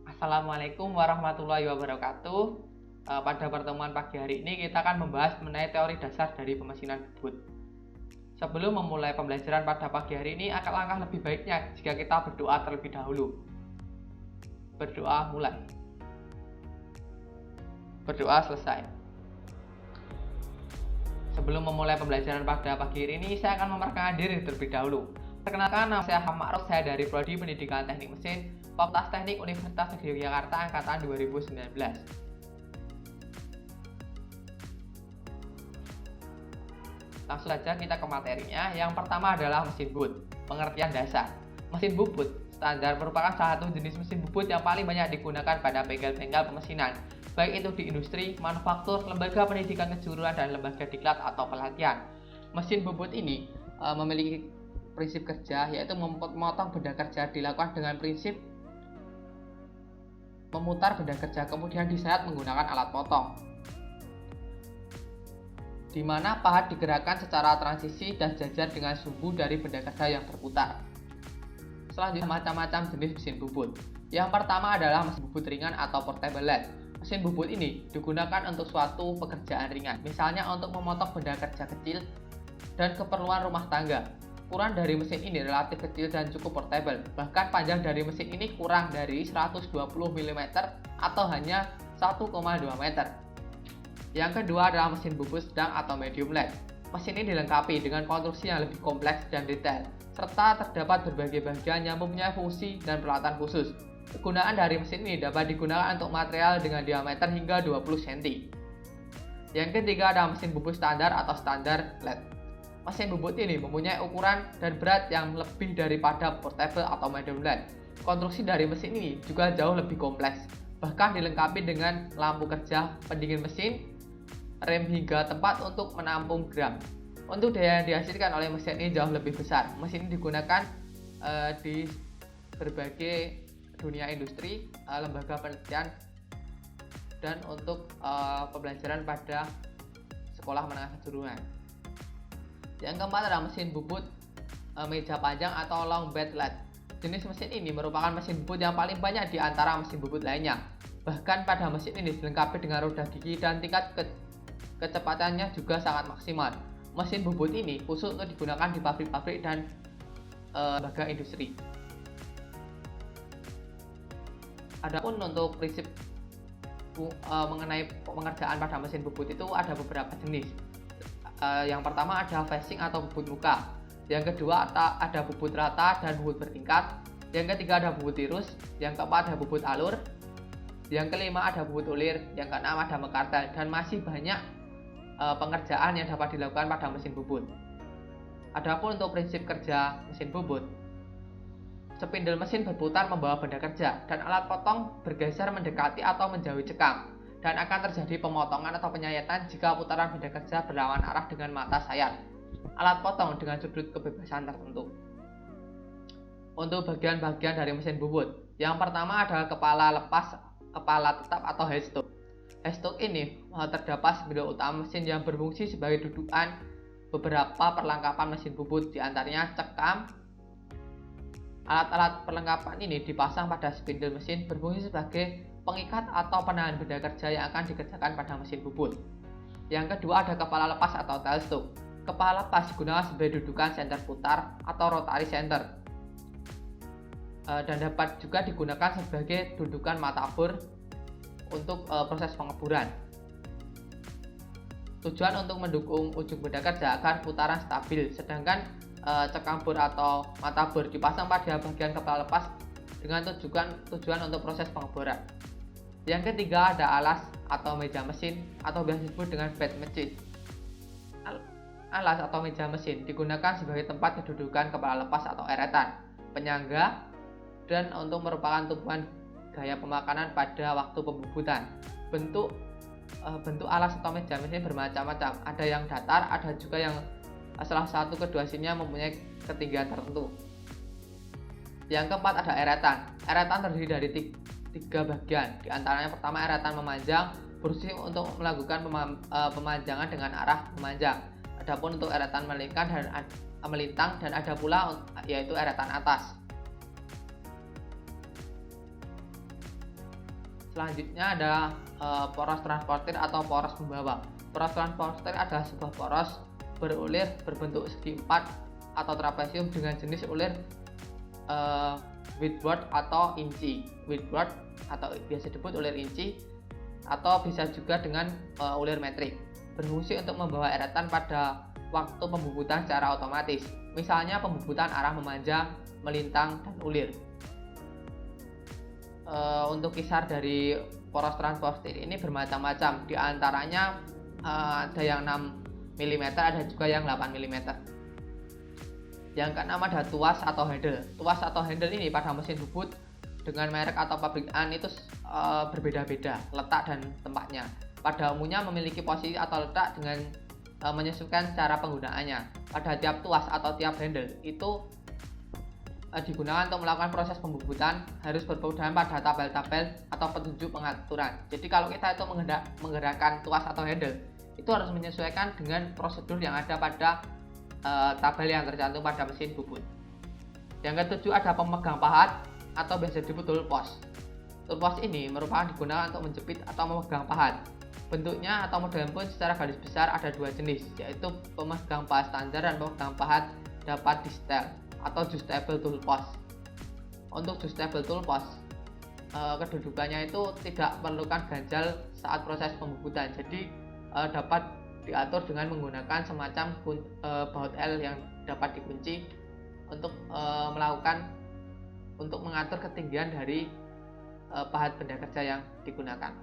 Assalamualaikum warahmatullahi wabarakatuh. Pada pertemuan pagi hari ini kita akan membahas mengenai teori dasar dari pemesinan bubut. Sebelum memulai pembelajaran pada pagi hari ini, alangkah lebih baiknya jika kita berdoa terlebih dahulu. Berdoa mulai. Berdoa selesai. Sebelum memulai pembelajaran pada pagi hari ini, saya akan memperkenalkan diri terlebih dahulu. Perkenalkan, nama saya Ahmad Ma'ruf, saya dari Prodi Pendidikan Teknik Mesin, Fakultas Teknik Universitas Negeri Yogyakarta angkatan 2019. Langsung saja kita ke materinya. Yang pertama adalah mesin bubut. Pengertian dasar. Mesin bubut standar merupakan salah satu jenis mesin bubut yang paling banyak digunakan pada bengkel-bengkel pemesinan, baik itu di industri, manufaktur, lembaga pendidikan kejuruan, dan lembaga diklat atau pelatihan. Mesin bubut ini memiliki prinsip kerja, yaitu memotong benda kerja dilakukan dengan prinsip memutar benda kerja kemudian disayat menggunakan alat potong, di mana pahat digerakkan secara transisi dan jajar dengan sumbu dari benda kerja yang berputar. Selanjutnya, macam-macam jenis mesin bubut. Yang pertama adalah mesin bubut ringan atau portable lathe. Mesin bubut ini digunakan untuk suatu pekerjaan ringan, misalnya untuk memotong benda kerja kecil dan keperluan rumah tangga. Ukuran dari mesin ini relatif kecil dan cukup portable, bahkan panjang dari mesin ini kurang dari 120 mm atau hanya 1,2 meter. Yang kedua adalah mesin bubut sedang atau medium lathe. Mesin ini dilengkapi dengan konstruksi yang lebih kompleks dan detail, serta terdapat berbagai bagian yang mempunyai fungsi dan peralatan khusus. Kegunaan dari mesin ini dapat digunakan untuk material dengan diameter hingga 20 cm. Yang ketiga adalah mesin bubut standar atau standar lathe. Mesin bubut ini mempunyai ukuran dan berat yang lebih daripada portable atau medium lathe. Konstruksi dari mesin ini juga jauh lebih kompleks, bahkan dilengkapi dengan lampu kerja, pendingin mesin, rem hingga tempat untuk menampung gram. Untuk daya yang dihasilkan oleh mesin ini jauh lebih besar. Mesin ini digunakan di berbagai dunia industri, lembaga penelitian, dan untuk pembelajaran pada sekolah menengah kejuruan. Yang keempat adalah mesin bubut meja panjang atau long bed lathe. Jenis mesin ini merupakan mesin bubut yang paling banyak di antara mesin bubut lainnya. Bahkan pada mesin ini dilengkapi dengan roda gigi dan tingkat kecepatannya juga sangat maksimal. Mesin bubut ini khusus untuk digunakan di pabrik-pabrik dan lembaga industri. Adapun untuk prinsip mengenai pengerjaan pada mesin bubut itu ada beberapa jenis. Yang pertama ada facing atau bubut muka. Yang kedua ada bubut rata dan bubut bertingkat. Yang ketiga ada bubut tirus. Yang keempat ada bubut alur. Yang kelima ada bubut ulir. Yang keenam ada mekartel. Dan masih banyak pengerjaan yang dapat dilakukan pada mesin bubut. Adapun untuk prinsip kerja mesin bubut, spindle mesin berputar membawa benda kerja dan alat potong bergeser mendekati atau menjauhi cekam, dan akan terjadi pemotongan atau penyayatan jika putaran benda kerja berlawan arah dengan mata sayat alat potong dengan sudut kebebasan tertentu. Untuk bagian-bagian dari mesin bubut, yang pertama adalah kepala lepas, kepala tetap atau headstock. Headstock ini terdapat spindle utama mesin yang berfungsi sebagai dudukan beberapa perlengkapan mesin bubut, diantaranya cekam. Alat-alat perlengkapan ini dipasang pada spindle mesin, berfungsi sebagai pengikat atau penahan benda kerja yang akan dikerjakan pada mesin bubut. Yang kedua ada kepala lepas atau tailstock. Kepala lepas digunakan sebagai dudukan senter putar atau rotary center, dan dapat juga digunakan sebagai dudukan matabur untuk proses pengeburan. Tujuan untuk mendukung ujung benda kerja agar putaran stabil, sedangkan cekambur atau matabur dipasang pada bagian kepala lepas dengan tujuan untuk proses pengeboran. Yang ketiga ada alas atau meja mesin atau biasa disebut dengan bed machine. Alas atau meja mesin digunakan sebagai tempat kedudukan kepala lepas atau eretan, penyangga, dan untuk merupakan tumpuan gaya pemakanan pada waktu pembubutan. Bentuk alas atau meja mesin bermacam-macam. Ada yang datar, ada juga yang salah satu kedua sisinya mempunyai ketinggian tertentu. Yang keempat ada eretan. Eretan terdiri dari tiga bagian. Di antaranya pertama eretan memanjang, berfungsi untuk melakukan pemanjangan dengan arah memanjang. Adapun untuk eretan melintang dan ada pula yaitu eretan atas. Selanjutnya adalah poros transporter atau poros pembawa. Poros transporter adalah sebuah poros berulir berbentuk segi empat atau trapesium dengan jenis ulir windward atau inci. Windward atau biasa disebut ulir inci atau bisa juga dengan ulir metrik. Berfungsi untuk membawa eretan pada waktu pembubutan secara otomatis. Misalnya pembubutan arah memanjang, melintang, dan ulir. Untuk kisar dari poros transporter ini bermacam-macam. Di antaranya ada yang 6 mm, ada juga yang 8 mm. Yang keenam ada tuas atau handle. Tuas atau handle ini pada mesin bubut dengan merek atau pabrikan itu berbeda-beda letak dan tempatnya. Pada umumnya memiliki posisi atau letak dengan menyesuaikan cara penggunaannya. Pada tiap tuas atau tiap handle itu digunakan untuk melakukan proses pembubutan harus berpedoman pada tabel-tabel atau petunjuk pengaturan. Jadi kalau kita itu menggerakkan tuas atau handle itu harus menyesuaikan dengan prosedur yang ada pada tabel yang tercantum pada mesin bubut. Yang ketujuh ada pemegang pahat atau biasa disebut tool post. Tool post ini merupakan digunakan untuk menjepit atau memegang pahat. Bentuknya atau modelnya pun secara garis besar ada dua jenis, yaitu pemegang pahat standar dan pemegang pahat dapat di-setel atau adjustable tool post. Untuk adjustable tool post kedudukannya itu tidak perlukan ganjal saat proses pembubutan, jadi dapat diatur dengan menggunakan semacam baut L yang dapat dikunci untuk mengatur ketinggian dari pahat benda kerja yang digunakan.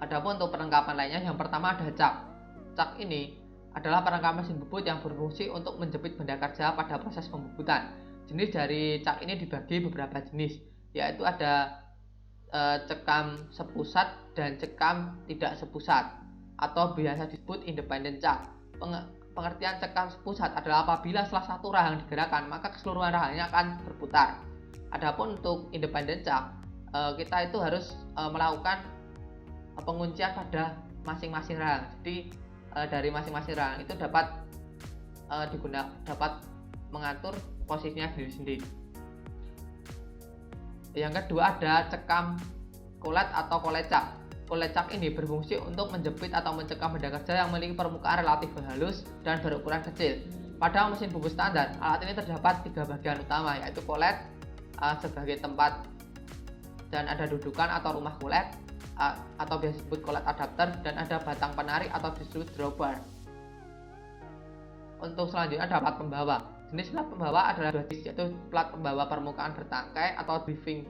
Adapun untuk perlengkapan lainnya, yang pertama ada cak. Cak ini adalah perangkat mesin bubut yang berfungsi untuk menjepit benda kerja pada proses pembubutan. Jenis dari cak ini dibagi beberapa jenis, yaitu ada cekam sepusat dan cekam tidak sepusat atau biasa disebut independent cak. Pengertian cekam sepusat adalah apabila salah satu rahang digerakkan maka keseluruhan rahangnya akan berputar. Adapun untuk independent cak, kita itu harus melakukan penguncian pada masing-masing rahang. Jadi dari masing-masing rahang itu dapat mengatur posisinya sendiri-sendiri. Yang kedua ada cekam kolet atau kolecak. Kolecak ini berfungsi untuk menjepit atau mencekam benda kerja yang memiliki permukaan relatif halus dan berukuran kecil. Pada mesin bubut standar, alat ini terdapat 3 bagian utama, yaitu kolet sebagai tempat dan ada dudukan atau rumah kolet atau biasa disebut kolet adapter, dan ada batang penarik atau disebut drawbar. Untuk selanjutnya ada plat pembawa. Jenis plat pembawa adalah dua jenis, yaitu plat pembawa permukaan bertangkai atau driving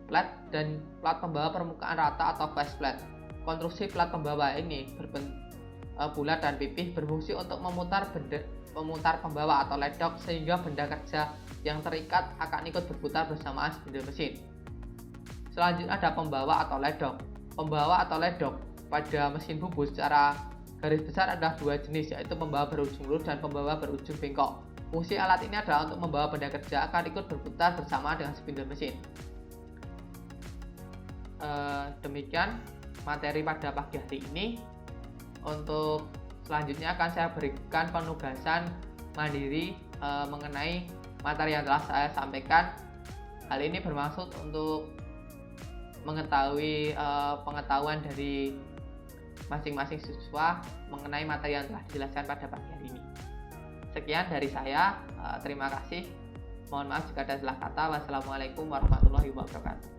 plat dan plat pembawa permukaan rata atau face plat. Konstruksi plat pembawa ini bulat dan pipih, berfungsi untuk memutar pembawa atau ledok sehingga benda kerja yang terikat akan ikut berputar bersamaan spindle mesin. Selanjutnya ada pembawa atau ledok. Pembawa atau ledok pada mesin bubut secara garis besar adalah dua jenis, yaitu pembawa berujung lurus dan pembawa berujung bengkok. Fungsi alat ini adalah untuk membawa benda kerja akan ikut berputar bersamaan dengan spindle mesin. Demikian materi pada pagi hari ini. Untuk selanjutnya akan saya berikan penugasan mandiri mengenai materi yang telah saya sampaikan. Hal ini bermaksud untuk mengetahui pengetahuan dari masing-masing siswa mengenai materi yang telah dijelaskan pada pagi hari ini. Sekian dari saya, terima kasih. Mohon maaf jika ada salah kata. Wassalamualaikum warahmatullahi wabarakatuh.